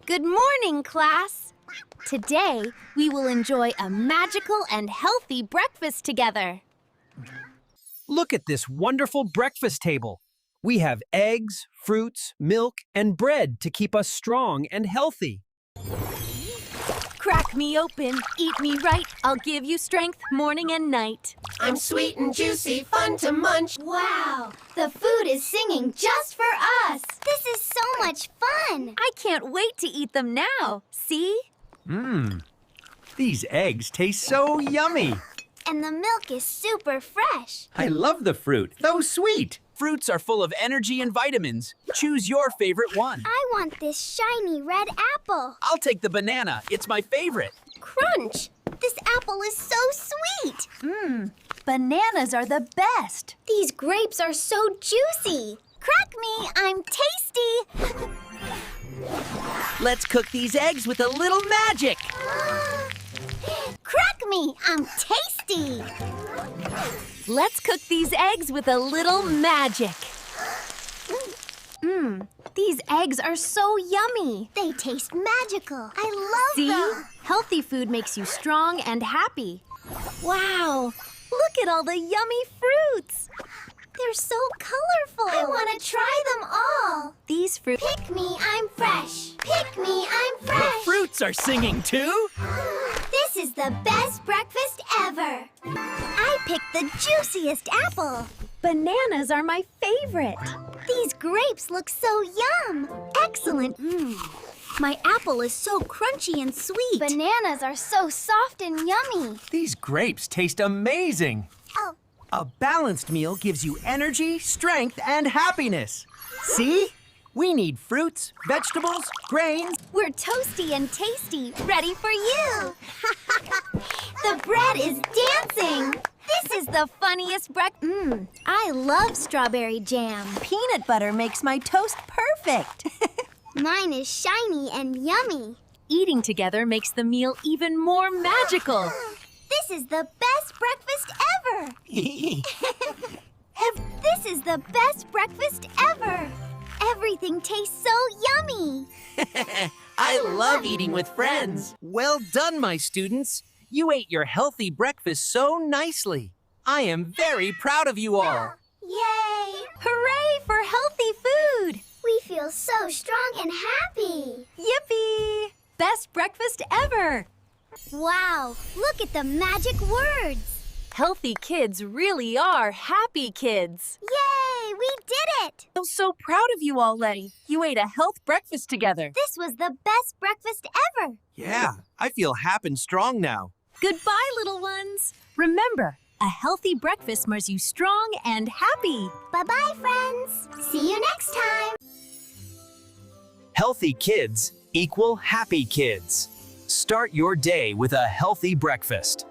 Good morning, class. Today, we will enjoy a magical and healthy breakfast together. Look at this wonderful breakfast table. We have eggs, fruits, milk, and bread to keep us strong and healthy. Crack me open, eat me right. I'll give you strength morning and night. I'm sweet and juicy, fun to munch. Wow, the food is singing just for us. This is so much fun. I can't wait to eat them now. See? These eggs taste so yummy. And the milk is super fresh. I love the fruit, so sweet. Fruits are full of energy and vitamins. Choose your favorite one. I want this shiny red apple. I'll take the banana. It's my favorite. Crunch! This apple is so sweet. Bananas are the best. These grapes are so juicy. Crack me, I'm tasty. Let's cook these eggs with a little magic. Crack me, I'm tasty. Let's cook these eggs with a little magic. These eggs are so yummy. They taste magical. I love See? them. Healthy food makes you strong and happy. Wow! Look at all the yummy fruits. They're so colorful. I want to try them all. These fruits... Pick me, I'm fresh. Pick me, I'm fresh. Fruits are singing too. This is the best breakfast ever. I picked the juiciest apple. Bananas are my favorite. These grapes look so yum. Excellent. My apple is so crunchy and sweet. Bananas are so soft and yummy. These grapes taste amazing. Oh, A balanced meal gives you energy, strength, and happiness. See? We need fruits, vegetables, grains. we're toasty and tasty, ready for you. The bread is dancing. This is the funniest breakfast. I love strawberry jam. Peanut butter makes my toast perfect. Mine is shiny and yummy. Eating together makes the meal even more magical. This is the best breakfast ever. This is the best breakfast ever. Everything tastes so yummy. I love eating with friends. Well done, my students. You ate your healthy breakfast so nicely. I am very proud of you all. Yay! Hooray for healthy food! We feel so strong and happy. Yippee! Best breakfast ever! Wow, look at the magic words. Healthy kids really are happy kids. Yay, we did it. I'm so proud of you all, Letty. You ate a health breakfast together. This was the best breakfast ever. Yeah, I feel happy and strong now. Goodbye, little ones. Remember, a healthy breakfast makes you strong and happy. Bye-bye, friends. See you next time. Healthy kids equal happy kids. Start your day with a healthy breakfast.